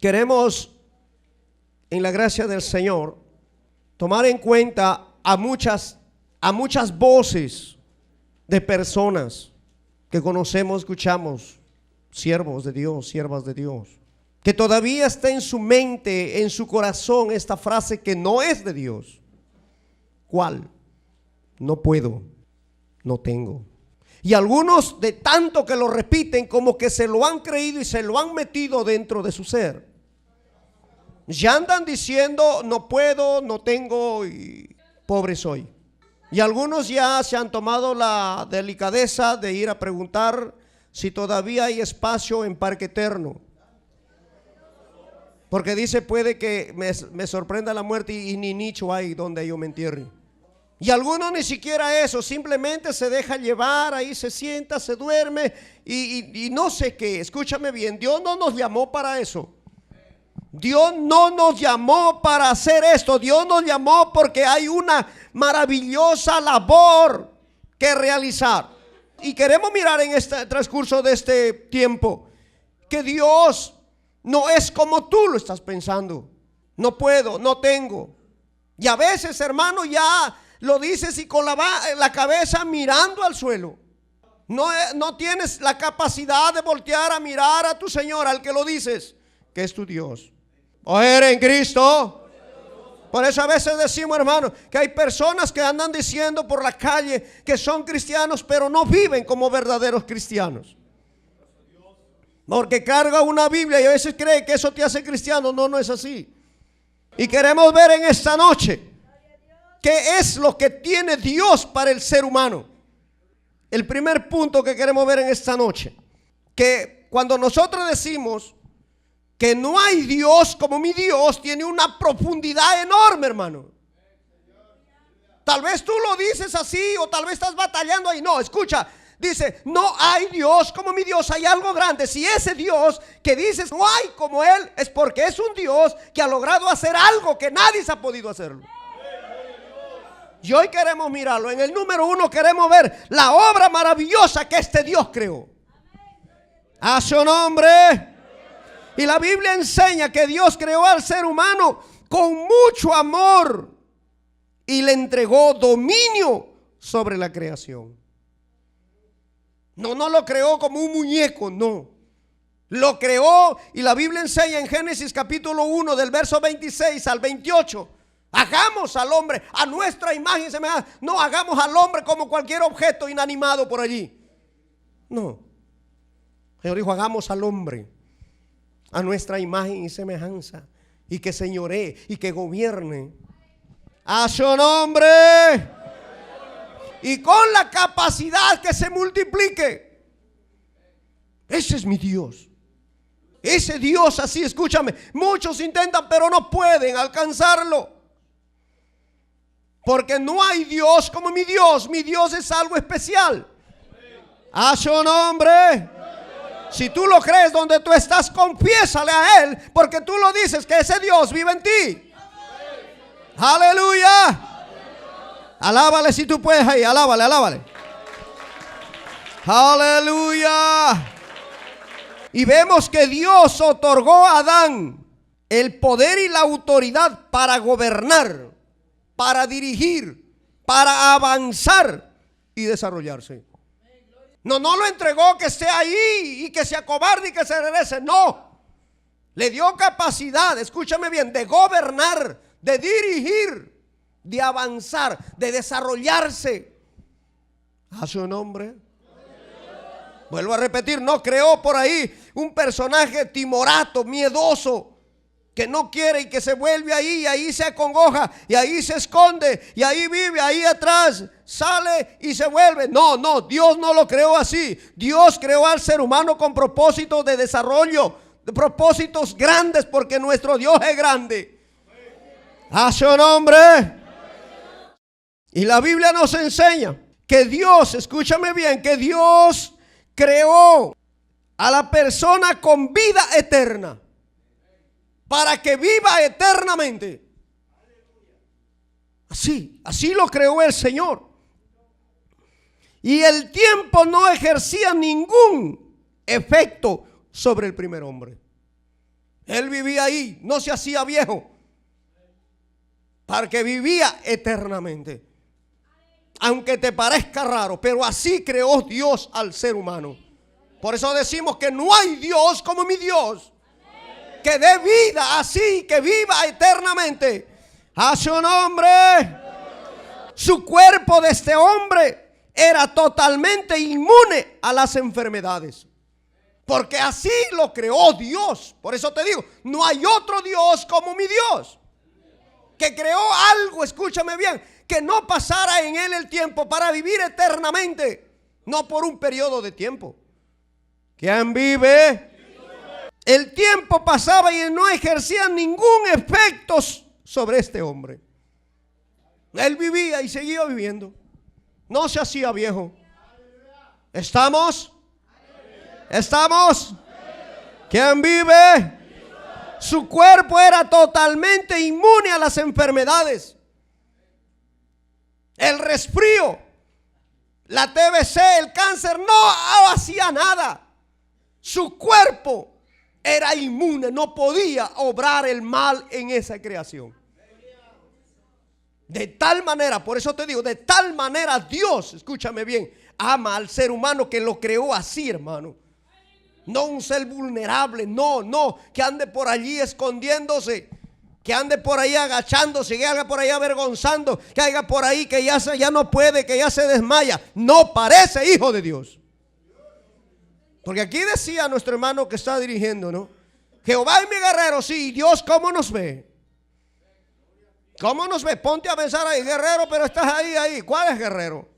queremos, en la gracia del Señor, tomar en cuenta a muchas voces de personas que conocemos, escuchamos, siervos de Dios, siervas de Dios, que todavía está en su mente, en su corazón, esta frase que no es de Dios. ¿Cuál? No puedo, no tengo. Y algunos, de tanto que lo repiten, como que se lo han creído y se lo han metido dentro de su ser. Ya andan diciendo no puedo, no tengo y pobre soy. Y algunos ya se han tomado la delicadeza de ir a preguntar si todavía hay espacio en Parque Eterno. Porque dice, puede que me sorprenda la muerte y ni nicho hay donde yo me entierre. Y algunos ni siquiera eso, simplemente se deja llevar, ahí se sienta, se duerme y no sé qué. Escúchame bien, Dios no nos llamó para eso. Dios no nos llamó para hacer esto. Dios nos llamó porque hay una maravillosa labor que realizar. Y queremos mirar en este transcurso de este tiempo que Dios no es como tú lo estás pensando. No puedo, no tengo. Y a veces, hermano, ya lo dices y con la cabeza mirando al suelo. No tienes la capacidad de voltear a mirar a tu Señor, al que lo dices, que es tu Dios. ¿O eres en Cristo? Por eso a veces decimos, hermano, que hay personas que andan diciendo por la calle que son cristianos, pero no viven como verdaderos cristianos. Porque carga una Biblia y a veces cree que eso te hace cristiano. No, no es así. Y queremos ver en esta noche qué es lo que tiene Dios para el ser humano. El primer punto que queremos ver en esta noche, que cuando nosotros decimos que no hay Dios como mi Dios, tiene una profundidad enorme, hermano. Tal vez tú lo dices así o tal vez estás batallando ahí. No, escucha, dice, no hay Dios como mi Dios, hay algo grande. Si ese Dios que dices no hay como Él, es porque es un Dios que ha logrado hacer algo que nadie se ha podido hacerlo. Y hoy queremos mirarlo. En el número 1 queremos ver la obra maravillosa que este Dios creó. A su nombre. Y la Biblia enseña que Dios creó al ser humano con mucho amor y le entregó dominio sobre la creación. No lo creó como un muñeco, no. Lo creó y la Biblia enseña en Génesis capítulo 1 del verso 26 al 28. Hagamos al hombre a nuestra imagen y semejanza. No hagamos al hombre como cualquier objeto inanimado por allí. No. El Señor dijo, hagamos al hombre a nuestra imagen y semejanza, y que señoree y que gobierne a su nombre, y con la capacidad que se multiplique. Ese es mi Dios. Ese Dios así, escúchame, muchos intentan pero no pueden alcanzarlo, porque no hay Dios como mi Dios. Mi Dios es algo especial. A su nombre. Si tú lo crees donde tú estás, confiésale a Él, porque tú lo dices que ese Dios vive en ti. Aleluya. Alábale si tú puedes ahí, alábale. Aleluya. Y vemos que Dios otorgó a Adán el poder y la autoridad para gobernar, para dirigir, para avanzar y desarrollarse. No lo entregó que esté ahí y que se acobarde y que se regrese. No. Le dio capacidad, escúchame bien, de gobernar, de dirigir, de avanzar, de desarrollarse. A su nombre. Vuelvo a repetir, no creó por ahí un personaje timorato, miedoso, que no quiere y que se vuelve ahí y ahí se acongoja y ahí se esconde y ahí vive, ahí atrás sale y se vuelve. No, Dios no lo creó así. Dios creó al ser humano con propósitos de desarrollo, de propósitos grandes, porque nuestro Dios es grande. A su nombre. Y la Biblia nos enseña que Dios, escúchame bien, que Dios creó a la persona con vida eterna, para que viva eternamente. Así lo creó el Señor. Y el tiempo no ejercía ningún efecto sobre el primer hombre. Él vivía ahí, no se hacía viejo, porque vivía eternamente. Aunque te parezca raro, pero así creó Dios al ser humano. Por eso decimos que no hay Dios como mi Dios, que dé vida así, que viva eternamente. A su nombre. Su cuerpo de este hombre era totalmente inmune a las enfermedades, porque así lo creó Dios. Por eso te digo, no hay otro Dios como mi Dios, que creó algo, escúchame bien, que no pasara en él el tiempo para vivir eternamente, no por un periodo de tiempo. ¿Quién vive? El tiempo pasaba y no ejercía ningún efecto sobre este hombre. Él vivía y seguía viviendo. No se hacía viejo. ¿Estamos? ¿Estamos? ¿Quién vive? Su cuerpo era totalmente inmune a las enfermedades. El resfrío, la TBC, el cáncer no hacía nada. Su cuerpo era inmune, no podía obrar el mal en esa creación. De tal manera, por eso te digo, de tal manera Dios, escúchame bien, ama al ser humano que lo creó así, hermano. No un ser vulnerable, no, que ande por allí escondiéndose, que ande por ahí agachándose, que haga por ahí avergonzando, que haga por ahí que ya no puede, que ya se desmaya. No parece hijo de Dios. Porque aquí decía nuestro hermano que está dirigiendo, ¿no? Jehová es mi guerrero, sí, Dios ¿cómo nos ve? ¿Cómo nos ve? Ponte a pensar ahí, guerrero, pero estás ahí. ¿Cuál es guerrero?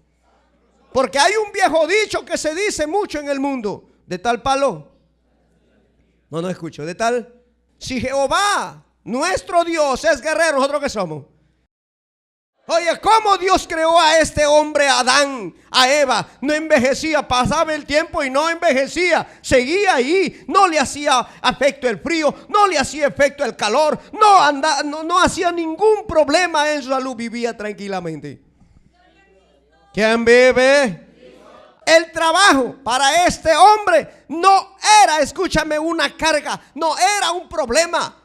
Porque hay un viejo dicho que se dice mucho en el mundo. De tal palo. No escucho. De tal. Si Jehová, nuestro Dios, es guerrero, ¿nosotros qué somos? Oye, ¿cómo Dios creó a este hombre, a Adán, a Eva? No envejecía, pasaba el tiempo y no envejecía. Seguía ahí, no le hacía efecto el frío, no le hacía efecto el calor, no hacía ningún problema en su salud, vivía tranquilamente. ¿Quién vive? El trabajo para este hombre no era, escúchame, una carga, no era un problema.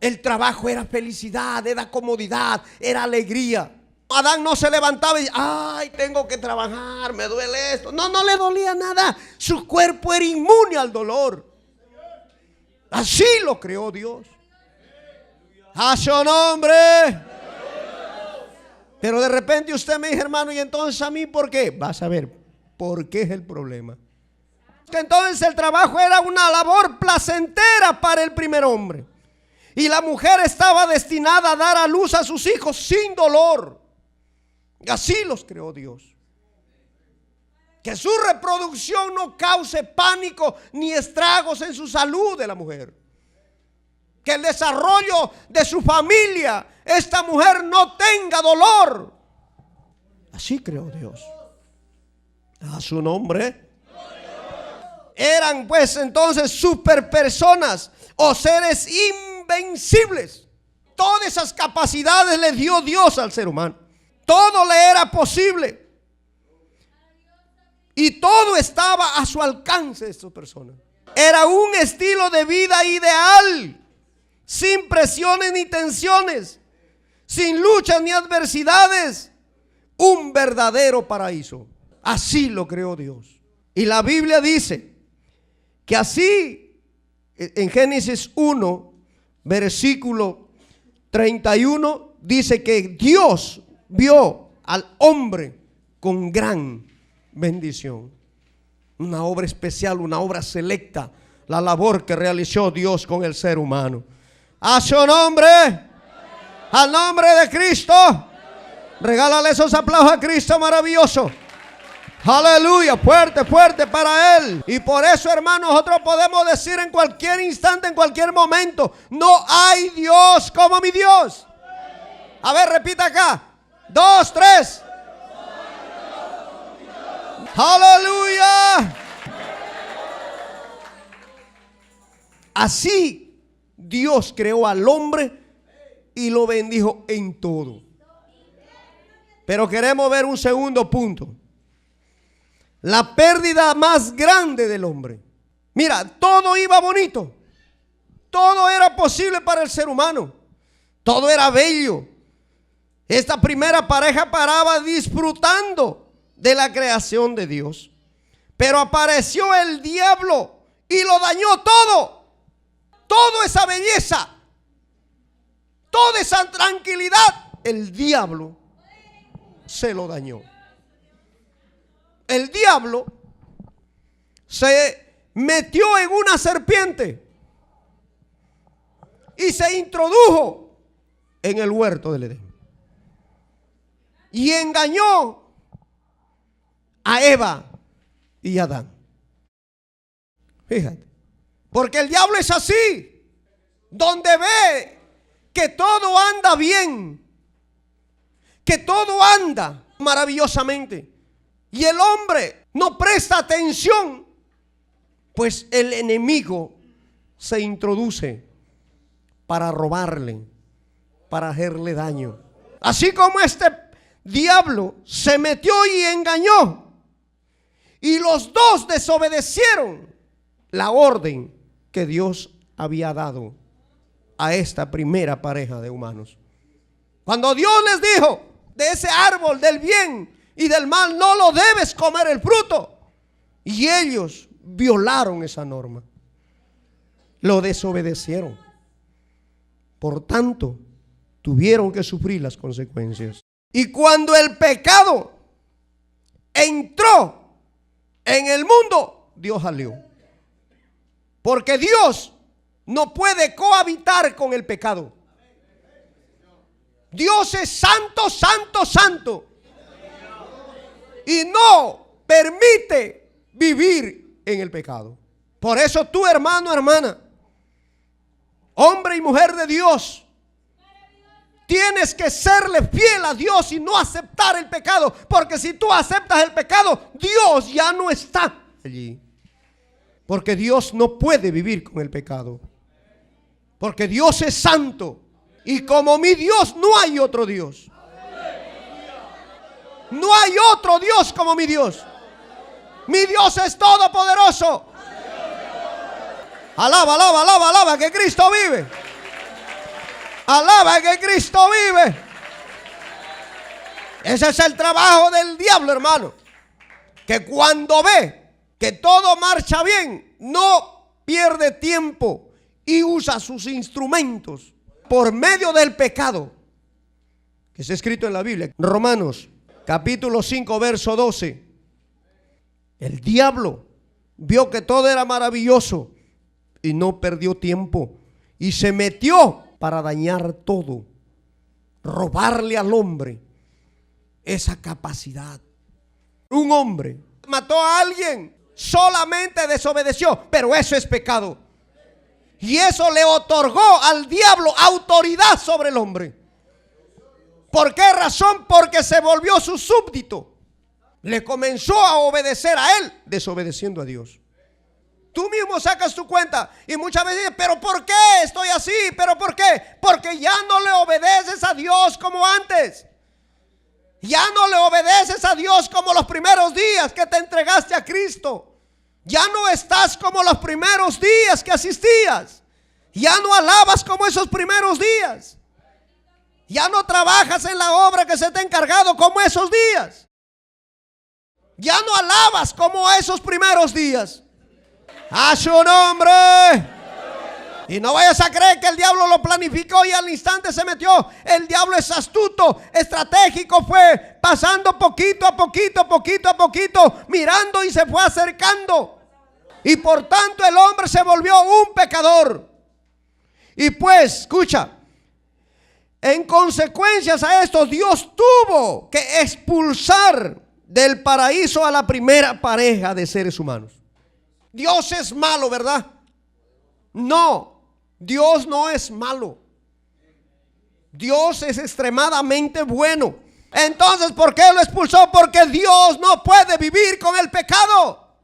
El trabajo era felicidad, era comodidad, era alegría. Adán no se levantaba y ay, tengo que trabajar, me duele esto. No le dolía nada. Su cuerpo era inmune al dolor. Así lo creó Dios. A su nombre. Pero de repente usted me dice, hermano, ¿y entonces a mí por qué? Vas a ver, ¿por qué es el problema? Que entonces el trabajo era una labor placentera para el primer hombre. Y la mujer estaba destinada a dar a luz a sus hijos sin dolor. Así los creó Dios. Que su reproducción no cause pánico ni estragos en su salud de la mujer. Que el desarrollo de su familia, esta mujer no tenga dolor. Así creó Dios. A su nombre. Eran pues entonces superpersonas o seres invencibles. Todas esas capacidades le dio Dios al ser humano. Todo le era posible. Y todo estaba a su alcance de estas personas. Era un estilo de vida ideal, sin presiones ni tensiones, sin luchas ni adversidades. Un verdadero paraíso. Así lo creó Dios. Y la Biblia dice que así, en Génesis 1, versículo 31, dice que Dios vio al hombre con gran bendición. Una obra especial, una obra selecta, la labor que realizó Dios con el ser humano. A su nombre, al nombre de Cristo, regálale esos aplausos a Cristo maravilloso. Aleluya, fuerte, fuerte para Él. Y por eso, hermanos, nosotros podemos decir en cualquier instante, en cualquier momento, no hay Dios como mi Dios. A ver, repita acá. 2, 3. Aleluya. Así Dios creó al hombre y lo bendijo en todo. Pero queremos ver un segundo punto. La pérdida más grande del hombre. Mira, todo iba bonito. todo era posible para el ser humano. Todo era bello. Esta primera pareja paraba disfrutando de la creación de Dios. Pero apareció el diablo y lo dañó todo. Toda esa belleza, toda esa tranquilidad, el diablo se lo dañó. El diablo se metió en una serpiente y se introdujo en el huerto del Edén. Y engañó a Eva y a Adán. Fíjate. Porque el diablo es así. Donde ve que todo anda bien, que todo anda maravillosamente, y el hombre no presta atención, pues el enemigo se introduce para robarle, para hacerle daño. Así como este diablo se metió y engañó, y los dos desobedecieron la orden que Dios había dado a esta primera pareja de humanos. Cuando Dios les dijo: de ese árbol del bien y del mal no lo debes comer el fruto, y ellos violaron esa norma, lo desobedecieron. Por tanto, tuvieron que sufrir las consecuencias. Y cuando el pecado entró en el mundo, Dios salió. Porque Dios no puede cohabitar con el pecado. Dios es santo, santo, santo. Y no permite vivir en el pecado. Por eso tú, hermano, hermana, hombre y mujer de Dios, tienes que serle fiel a Dios y no aceptar el pecado. Porque si tú aceptas el pecado, Dios ya no está allí. Porque Dios no puede vivir con el pecado. Porque Dios es santo. Y como mi Dios no hay otro Dios. No hay otro Dios como mi Dios. Mi Dios es todopoderoso. Alaba, alaba, alaba, alaba que Cristo vive. Alaba que Cristo vive. Ese es el trabajo del diablo, hermano. Que cuando ve que todo marcha bien, no pierde tiempo y usa sus instrumentos por medio del pecado, que está escrito en la Biblia. Romanos capítulo 5 verso 12. El diablo vio que todo era maravilloso y no perdió tiempo y se metió para dañar todo, robarle al hombre esa capacidad. Un hombre mató a alguien, solamente desobedeció, pero eso es pecado. Y eso le otorgó al diablo autoridad sobre el hombre. ¿Por qué razón? Porque se volvió su súbdito. Le comenzó a obedecer a él, desobedeciendo a Dios. Tú mismo sacas tu cuenta y muchas veces dices: ¿pero por qué estoy así? ¿Pero por qué? Porque ya no le obedeces a Dios como antes. Ya no le obedeces a Dios como los primeros días que te entregaste a Cristo. Ya no estás como los primeros días que asistías. Ya no alabas como esos primeros días. Ya no trabajas en la obra que se te ha encargado como esos días. Ya no alabas como esos primeros días. A su nombre. Y no vayas a creer que el diablo lo planificó y al instante se metió. El diablo es astuto, estratégico, fue pasando poquito a poquito, poquito a poquito, mirando y se fue acercando. Y por tanto el hombre se volvió un pecador. Y pues, escucha, en consecuencias a esto, Dios tuvo que expulsar del paraíso a la primera pareja de seres humanos. Dios es malo, ¿verdad? No, Dios no es malo. Dios es extremadamente bueno. Entonces, ¿por qué lo expulsó? Porque Dios no puede vivir con el pecado.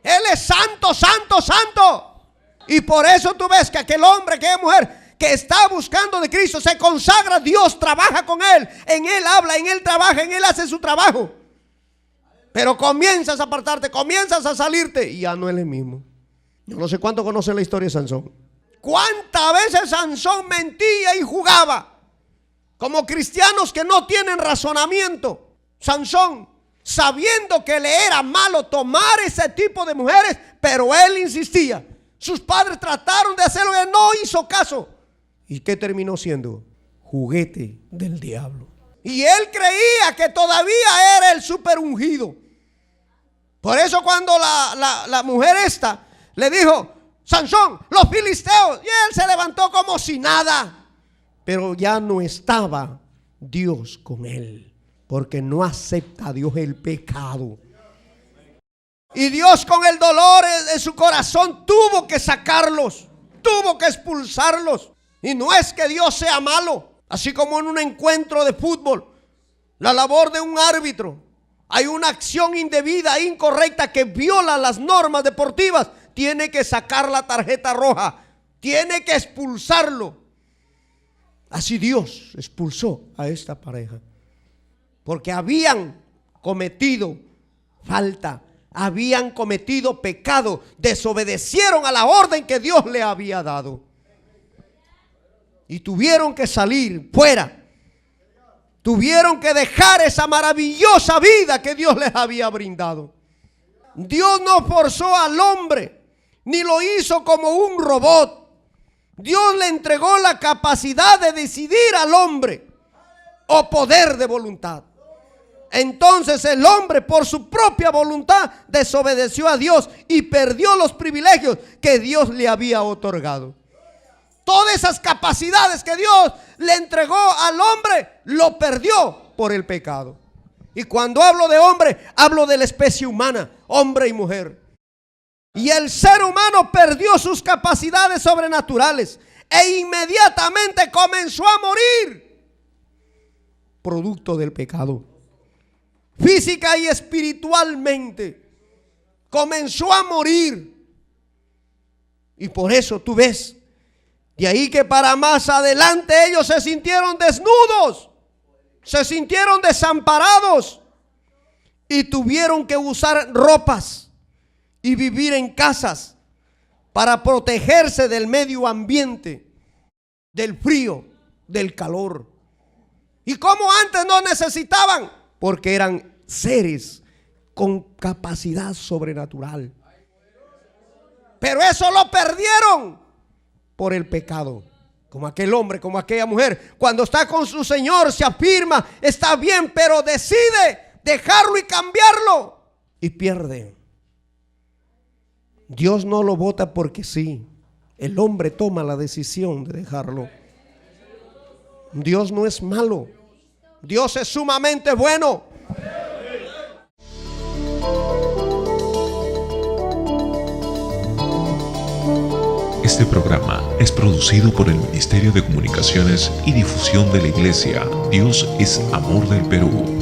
Él es santo, santo, santo. Y por eso tú ves que aquel hombre, aquella mujer que está buscando de Cristo, se consagra, Dios trabaja con él. En él habla, en él trabaja, en él hace su trabajo. Pero comienzas a apartarte, comienzas a salirte y ya no es el mismo. Yo no sé cuánto conoce la historia de Sansón. ¿Cuántas veces Sansón mentía y jugaba? Como cristianos que no tienen razonamiento. Sansón, sabiendo que le era malo tomar ese tipo de mujeres, pero él insistía. Sus padres trataron de hacerlo y él no hizo caso. ¿Y qué terminó siendo? Juguete del diablo. Y él creía que todavía era el super ungido. Por eso cuando la mujer esta le dijo: Sansón, los filisteos, y él se levantó como si nada. Pero ya no estaba Dios con él, porque no acepta a Dios el pecado. Y Dios, con el dolor en su corazón, tuvo que sacarlos, tuvo que expulsarlos. Y no es que Dios sea malo. Así como en un encuentro de fútbol, la labor de un árbitro, hay una acción indebida, incorrecta, que viola las normas deportivas, tiene que sacar la tarjeta roja, tiene que expulsarlo. Así Dios expulsó a esta pareja, porque habían cometido falta, habían cometido pecado, desobedecieron a la orden que Dios le había dado. Y tuvieron que salir fuera. Tuvieron que dejar esa maravillosa vida que Dios les había brindado. Dios no forzó al hombre, ni lo hizo como un robot. Dios le entregó la capacidad de decidir al hombre, o poder de voluntad. Entonces el hombre, por su propia voluntad, desobedeció a Dios y perdió los privilegios que Dios le había otorgado. Todas esas capacidades que Dios le entregó al hombre, lo perdió por el pecado. Y cuando hablo de hombre, hablo de la especie humana, hombre y mujer. Y el ser humano perdió sus capacidades sobrenaturales e inmediatamente comenzó a morir, producto del pecado. Física y espiritualmente comenzó a morir. Y por eso tú ves, de ahí que para más adelante ellos se sintieron desnudos, se sintieron desamparados y tuvieron que usar ropas y vivir en casas para protegerse del medio ambiente, del frío, del calor. Y como antes no necesitaban, porque eran seres con capacidad sobrenatural. Pero eso lo perdieron por el pecado. Como aquel hombre, como aquella mujer, cuando está con su Señor se afirma, está bien, pero decide dejarlo y cambiarlo y pierde. Dios no lo vota porque sí. El hombre toma la decisión de dejarlo. Dios no es malo. Dios es sumamente bueno. Este programa es producido por el Ministerio de Comunicaciones y Difusión de la Iglesia Dios es Amor del Perú.